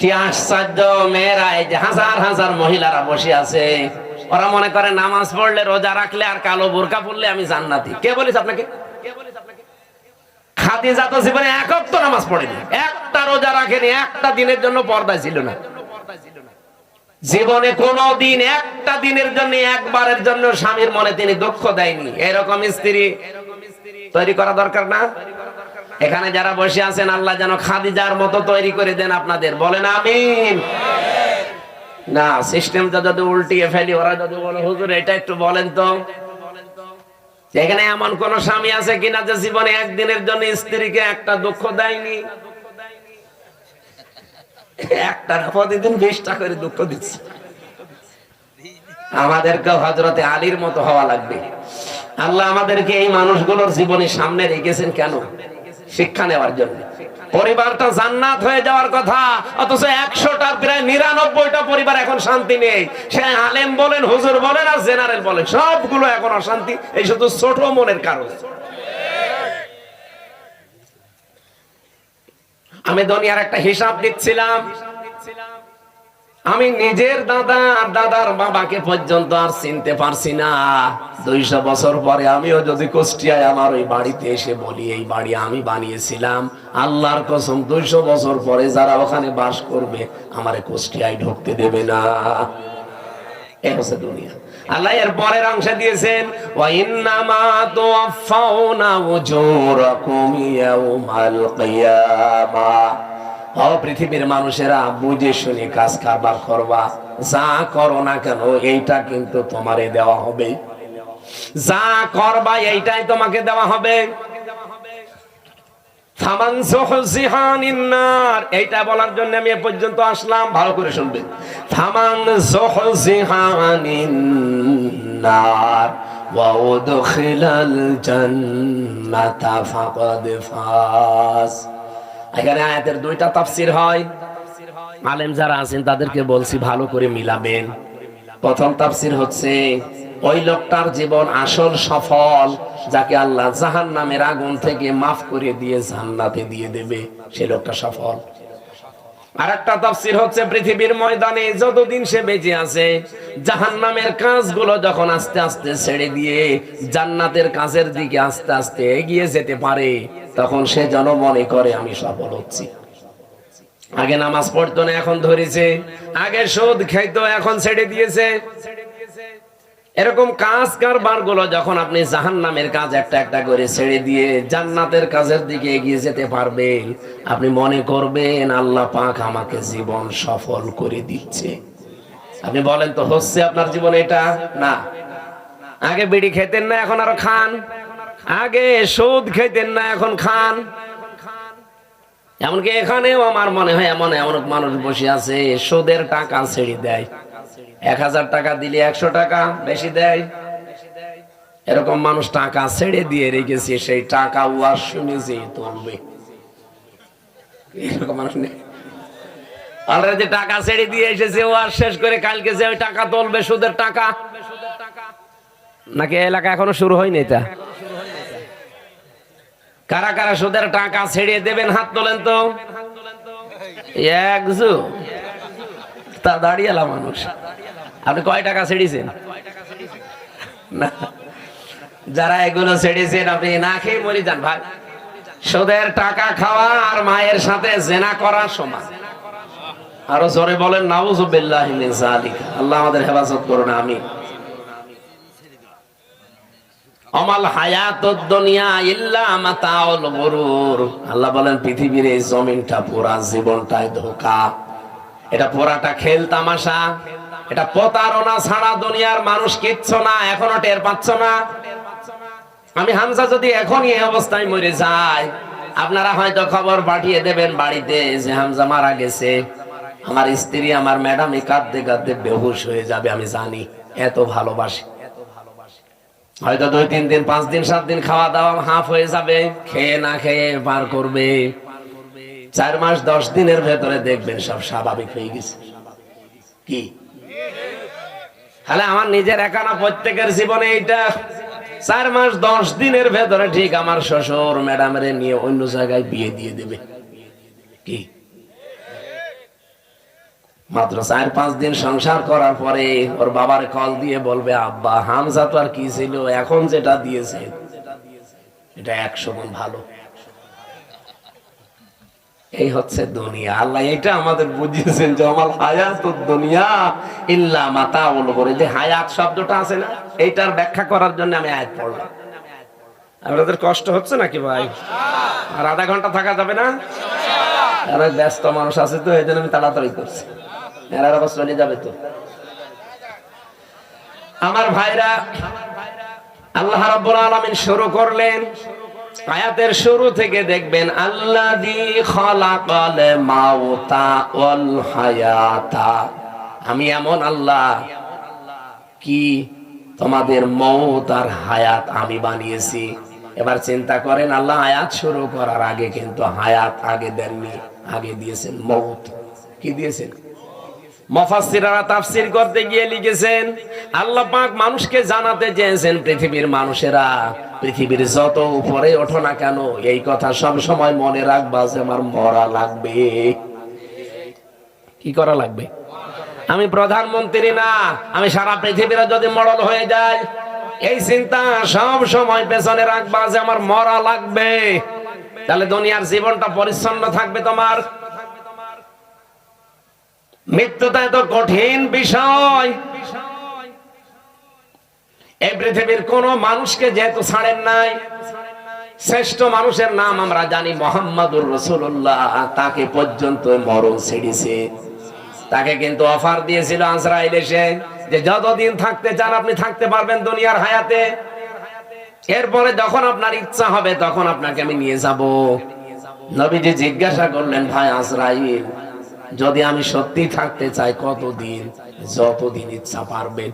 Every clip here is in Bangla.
কি আশ্চর্য! মেয়েরা, এই যে হাজার হাজার মহিলারা বসে আছে, ওরা মনে করে নামাজ পড়লে, রোজা রাখলে আর কালো বোরকা পরলে আমি জান্নাতি। কে বলিস আপনাকে? খাদিজা তো জীবনে এক ওয়াক্ত নামাজ পড়েনি, একটা রোজা রাখেনি, একটা দিনের জন্য পর্দা ছিল না। জীবনে কোনদিন একটা দিনের জন্য, একবারের জন্য স্বামীর মনে তিনি দুঃখ দেয়নি। এরকম স্ত্রী তৈরি করা দরকার না? এখানে যারা বসে আছেন, আল্লাহ যেন খাদিজার মতো তৈরি করে দেন আপনাদের। বলেন আমিন। না, সিস্টেমটা যদি উল্টিয়ে ফেলি, ওরা যদি বলে হুজুর এটা একটু বলেন তো, এখানে এমন কোন স্বামী আছে কিনা যে জীবনে একদিনের জন্য স্ত্রীকে একটা দুঃখ দেয়নি? একটা প্রতিদিন 20টা করে দুঃখ দিচ্ছে। আমাদেরকে হযরতে আলীর মতো হওয়া লাগবে। আল্লাহ আমাদেরকে এই মানুষগুলোর জীবনের সামনে রেখেছেন কেন? শিক্ষা নেওয়ার জন্য। পরিবারটা জান্নাত হয়ে যাওয়ার কথা, অথচ 100টার প্রায় 99টা পরিবার এখন শান্তি নেই। সে আলেম বলেন, হুজুর বলেন আর জেনারেল বলেন, সবগুলো এখন অশান্তি। এই শুধু ছোট মনের কারণে। আমি দুনিয়ার একটা হিসাব দিচ্ছিলাম, আমি নিজের দাদা আর দাদার বাবাকে পর্যন্ত আর চিনতে পারছি না। 200 বছর পরে আমিও যদি কুষ্টিয়ায় আমার ওই বাড়িতে এসে বলি এই বাড়ি আমি বানিয়েছিলাম, আল্লাহর কসম 200 বছর পরে যারা ওখানে বাস করবে আমারে কুষ্টিয়ায় ঢুকতে দেবে না। এই হচ্ছে দুনিয়া। আল্লাহ এর পরের অংশে দিয়েছেন, ওয়া ইন্নামা তুওয়াফাউনা উজুরাকুম ইয়াউমাল কিয়ামাহ। ও পৃথিবীর মানুষেরা, বুঝে শুনে কাজ কারবার করবা, যা করো না কেন এইটা কিন্তু তোমারে দেওয়া হবে। যা করবা এইটাই তোমাকে দেওয়া হবে। ফামান যুহজিহা আনিন নার, এইটা বলার জন্য আমি এ পর্যন্ত আসলাম, ভালো করে শুনবেন। ফামান যুহজিহা আনিন নার ওয়া উদখিলাল জান্নাতা ফাকাদ ফাজ। এখানে আয়াতের 2টা তাফসীর হয়। আলেম যারা আছেন তাদেরকে বলছি ভালো করে মিলাবেন। প্রথম তাফসীর হচ্ছে, ওই লোকটার জীবন আসল সফল, যাকে আল্লাহ জাহান্নামের আগুন থেকে মাফ করে দিয়ে জান্নাতে দিয়ে দেবে, সে লোকটা সফল। আরেকটা তাফসীর হচ্ছে, পৃথিবীর ময়দানে যতদিন সে বেঁচে আছে, জাহান্নামের কাজগুলো যখন আস্তে আস্তে ছেড়ে দিয়ে জান্নাতের কাজের দিকে আস্তে আস্তে এগিয়ে যেতে পারে, তখন সে যেন মনে করে আমি সফল হচ্ছি। আগে নামাজ পড়তো না, এখন ধরেছে। আগে সুদ খাইতো, এখন ছেড়ে দিয়েছে। এরকম কাজ কারবার গুলো যখন আপনি জাহান্নামের কাজ একটা একটা করে ছেড়ে দিয়ে জান্নাতের কাজের দিকে এগিয়ে যেতে পারবেন, আপনি মনে করবেন আল্লাহ পাক আমাকে জীবন সফল করে দিচ্ছে। আপনি বলেন তো, হচ্ছে আপনার জীবনে এটা? না। আগে বিড়ি খেতেন না, এখন আরো খান। আগে সুদ খেতেন না, এখন খান। এমনকি এখানেও আমার মনে হয় এমন এমন মানুষ বসে আছে, সুদের টাকা ছেড়ে দেয়। 1000 টাকা দিলে 100 টাকা বেশি দেয়। এরকম মানুষ টাকা ছেড়ে দিয়ে রেখেছে, সেই টাকা ওয়াজ শুনে যে তুলবে। এরকম মানুষ নেই? অলরেডি টাকা ছেড়ে দিয়ে এসেছে, ওয়াজ শেষ করে কালকে যে ওই টাকা তুলবে, সুদের টাকা। নাকি এলাকা এখনো শুরু হয়নি এটা? কারা কারা সুদের টাকা ছেড়ে দেবেন হাত তোলেন তো। একজু তা দাঁড়িয়েলা মানুষ। আপনি কয় টাকা ছেড়েছেন? না, যারা এগুলো ছেড়েছেন আপনি না খেয়ে মরে যান ভাই। সুদের টাকা খাওয়া আর মায়ের সাথে জেনা করার সমান। আরো জোরে বলেন নাউযুবিল্লাহি মিন যালিক। আল্লাহ আমাদের হেফাজত করুন, আমিন। আমাল হায়াতুদ দুনিয়া ইল্লা মাতাউল গুরুর। আল্লাহ বলেন পৃথিবীর এই জমিনটা, পুরা জীবনটাই ধোঁকা। এটা পুরাটা খেল তামাশা, এটা প্রতারণা ছাড়া দুনিয়ার মানুষ কিচ্ছু না। এখনো টের পাচ্ছ না? আমি হামজা যদি এখনই এই অবস্থায় মরে যায়, আপনারা হয়তো খবর পাঠিয়ে দেবেন বাড়িতে যে হামজা মারা গেছে। আমার স্ত্রী, আমার ম্যাডাম কাঁদতে কাঁদতে বেহুশ হয়ে যাবে। আমি জানি, এত ভালোবাসি। হয়তো 2-3 দিন, 5 দিন, 7 দিন খাওয়া দাওয়া হাফ হয়ে যাবে, খেয়ে না খেয়ে পার করবে। 4 মাস 10 দিনের ভেতরে দেখবেন সব স্বাভাবিক হয়ে গেছে। কি তাহলে আমার নিজের একা না, প্রত্যেকের জীবনে এইটা 4 মাস 10 দিনের ভেতরে ঠিক আমার শ্বশুর ম্যাডামের নিয়ে অন্য জায়গায় বিয়ে দিয়ে দেবে। কি মাত্র 4-5 দিন সংসার করার পরে ওর বাবার কল দিয়ে বলবে, আব্বা হামজা তো আর কি ছিল, এখন যেটা দিয়েছে এটা 100 গুণ ভালো। এই হচ্ছে দুনিয়া। আল্লাহ এটা আমাদের বুঝিয়েছেন যে আমাল হায়াতুদ দুনিয়া ইল্লা মাতাউল গুরুর। যে হায়াত শব্দটা আছে না, এইটার ব্যাখ্যা করার জন্য আমি আয়াত পড়লাম। আপনাদের কষ্ট হচ্ছে নাকি ভাই? আর আধা ঘন্টা থাকা যাবে না? আর ব্যস্ত মানুষ আছে তো, এই জন্য আমি তাড়াতাড়ি করছি। এরা আবার চলে যাবে তো। আমার ভাইরা, আল্লাহ রাব্বুল আলামিন শুরু করলেন আয়াতের শুরু থেকে দেখবেন, আল্লাযী খালাকাল মাউতা ওয়াল হায়াতা। আমি এমন আল্লাহ কি তোমাদের মউত আর হায়াত আমি বানিয়েছি। এবার চিন্তা করেন, আল্লাহ আয়াত শুরু করার আগে কিন্তু হায়াত আগে দেননি, আগে দিয়েছেন মউত। কি দিয়েছেন? মুফাসসিররা তাফসীর করতে গিয়ে লিখেছেন, আল্লাহ পাক মানুষকে জানাতে চেয়েছেন, পৃথিবীর মানুষেরা পৃথিবীর যত উপরে ওঠো না কেন, এই কথা সব সময় মনে রাখবা যে আমার মরা লাগবে। কি করা লাগবে? আমি প্রধানমন্ত্রী না, আমি সারা পৃথিবীরা যদি মডেল হয়ে যায়, এই চিন্তা সব সময় পেছনে রাখবা যে আমার মরা লাগবে। তাহলে দুনিয়ার জীবনটা পরিচ্ছন্ন থাকবে তোমার। মৃত্যুটা এত কঠিন বিষয়, এই পৃথিবীর কোন মানুষকে যেহেতু ছাড়েন নাই, শ্রেষ্ঠ মানুষের নাম আমরা জানি মুহাম্মাদুর রাসূলুল্লাহ, তাকে পর্যন্ত মরণ ছেড়েছে। তাকে কিন্তু অফার দিয়েছিল আজরাইল এসে যে যতদিন থাকতে চান আপনি থাকতে পারবেন দুনিয়ার হায়াতে, এরপরে যখন আপনার ইচ্ছা হবে তখন আপনাকে আমি নিয়ে যাব। নবীজি জিজ্ঞাসা করলেন, ভাই আজরাইল, যদি আমি সত্যি থাকতে চাই কতদিন? যতদিন ইচ্ছা পারবেন,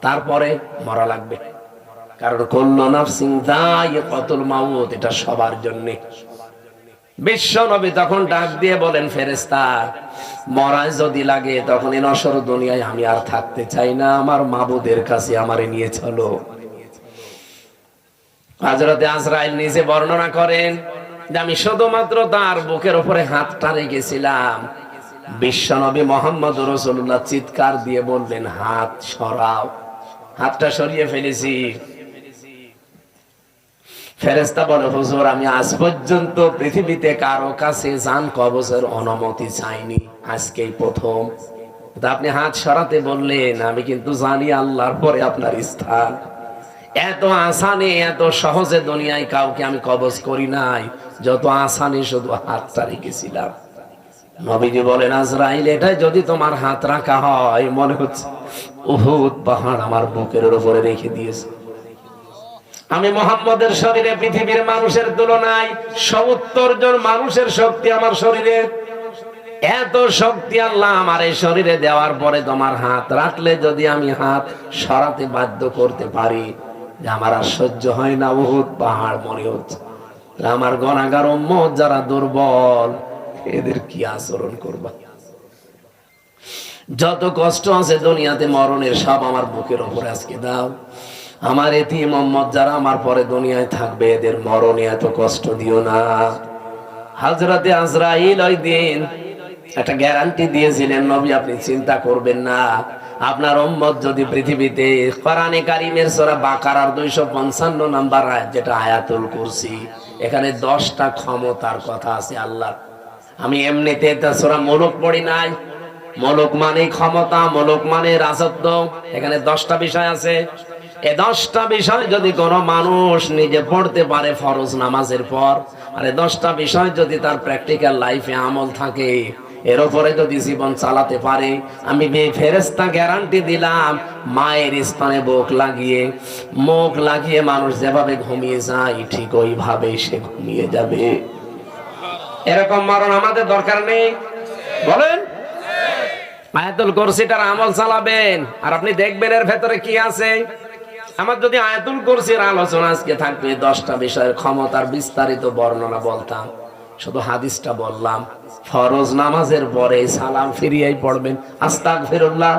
তারপরে মরা লাগবে। কারণ কুল্লু নাফসিন যায়িকাতুল মাউত, এটা সবার জন্য। বিশ্ব নবী তখন ডাক দিয়ে বলেন, ফেরেশতা, মরা যদি লাগে তখন এই নশ্বর দুনিয়ায় আমি আর থাকতে চাই না, আমার মাবুদের কাছে আমারে নিয়ে চলো। হযরতে আজরাইল নিজে বর্ণনা করেন যে আমি শুধুমাত্র তার বুকের উপরে হাতটা রেখেছিলাম, বিশ্ব নবী মুহাম্মদুর রাসূলুল্লাহ চিৎকার দিয়ে বললেন, হাত সরাও। হাতটা সরিয়ে ফেলেছি। ফেরেশতা বলে, হুজুর আমি আজ পর্যন্ত পৃথিবীতে কারো কাছে জান কবজের অনুমতি চাইনি, আজকেই প্রথম। আপনি হাত সরাতে বললেন, আমি কিন্তু জানি আল্লাহর পরে আপনার স্থান। এত আসানে এত সহজে দুনিয়ায় কাউকে আমি কবজ করি নাই, যত আসানে শুধু হাতটা রেখেছিলাম। নবীজি বলেন, আজরাইল, এটাই যদি তোমার হাত রাখা হয়, মনে হচ্ছে উহুদ পাহাড় আমার বুকের উপরে রেখে দিয়েছে। আমি মুহাম্মদের শরীরে পৃথিবীর মানুষের তুলনায় 70 জন মানুষের শক্তি আমার শরীরে। এত শক্তি আল্লাহ আমার এই শরীরে দেওয়ার পরে তোমার হাত রাখলে যদি আমি হাত সরাতে বাধ্য করতে পারি, যে আমার আর সহ্য হয় না, উহুদ পাহাড় মনে হচ্ছে। আমার গুনাহগার উম্মত যারা দুর্বল, এদের কি আচরণ করবা? যত কষ্ট আছে দুনিয়াতে মরণের, সব আমার বুকের উপরে আজকে দাও। আমার এতিম উম্মত যারা আমার পরে দুনিয়ায় থাকবে, এদের মরণে এত কষ্ট দিও না। হযরতে আজরাইল ওই দিন একটা গ্যারান্টি দিয়েছিলেন, নবী আপনি চিন্তা করবেন না, আপনার উম্মত যদি পৃথিবীতে, কোরআনে কারীমের সূরা বাকারার 255 নাম্বার আয়াত, যেটা আয়াতুল কুরসি, এখানে 10টা ক্ষমতার কথা আছে আল্লাহর। আমি এমনিতে এটা সূরা মুলক পড়ি নাই। মুলক মানে ক্ষমতা, মুলক মানে রাজত্ব। এখানে 10টা বিষয় আছে। এই 10টা বিষয় যদি কোনো মানুষ নিজে পড়তে পারে ফরজ নামাজের পর, আর এই 10টা বিষয় যদি তার প্র্যাকটিক্যাল লাইফে আমল থাকে, এর উপরে যদি জীবন চালাতে পারে, আমি ফেরেশতা গ্যারান্টি দিলাম, মায়ের স্তনে মুখ লাগিয়ে মানুষ যেভাবে ঘুমিয়ে যায়, ঠিক ওইভাবে সে ঘুমিয়ে যাবে। এরকম মরণ আমাদের দরকার নেই, বলেন? আয়াতুল কুরসিটার আমল চালাবেন, আর আপনি দেখবেন এর ভেতরে কি আছে। আমার যদি আয়াতুল কুরসির আলোচনা আজকে থাকবে, 10টা বিষয়ের ক্ষমতার বিস্তারিত বর্ণনা বলতাম, শুধু হাদিসটা বললাম। ফরজ নামাজের পরে সালাম ফিরিয়েই পড়বেন, আস্তাগফিরুল্লাহ,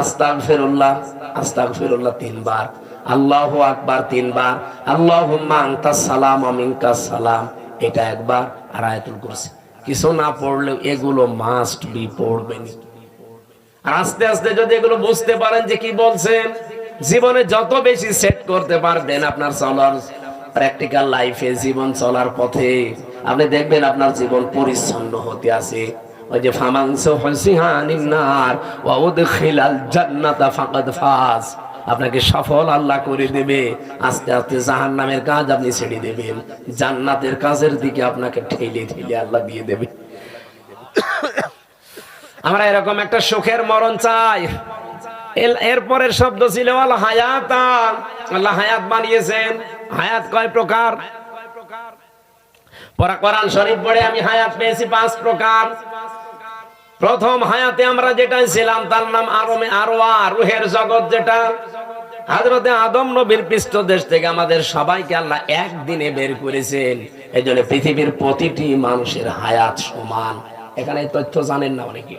আস্তাগফিরুল্লাহ, আস্তাগফিরুল্লাহ 3 বার, আল্লাহু আকবার 3 বার, আল্লাহুম্মা আনতাস সালাম ওয়া মিনকাস সালাম, এটা একবার। আর আয়াতুল কুরসি কিছু না পড়লেও এগুলো মাস্ট বি পড়বেন। আর আস্তে আস্তে যদি এগুলো বুঝতে পারেন যে কি বলছেন, জীবনে যত বেশি সেট করতে পারবেন আপনার চলার প্র্যাকটিক্যাল লাইফে, জীবন চলার পথে, আপনি দেখবেন আপনার জীবন পরিচ্ছন্ন হতে আছে। ওই যে ফামান যুহজিহা আনিন নার ওয়া উদখিলাল জান্নাতা ফাকাদ ফাজ, আপনাকে সফল আল্লাহ করে দেবে। আস্তে আস্তে জাহান্নামের কাজ আপনি ছেড়ে দেবেন, জান্নাতের কাজের দিকে আপনাকে ঠেলে ঠেলে আল্লাহ দিয়ে দেবে। আমরা এরকম একটা সুখের মরণ চাই। এরপরের শব্দ ছিল আল হায়াতা, আল্লাহ হায়াত বানিয়েছেন। হায়াত কয় প্রকার? পরা কোরআন শরীফ পড়ে আমি হায়াত পেয়েছি 5 প্রকার। প্রথম হায়াতে আমরা যেটা ছিলাম তার নাম আরওয়া, রূহের জগৎ, যেটা হযরতে আদম নবীর পৃষ্ঠদেশ থেকে আমাদের সবাইকে আল্লাহ একদিনে বের করেছেন। এইজন্য পৃথিবীর প্রতিটি মানুষের হায়াত সমান। এখানে তথ্য জানেন না অনেকে।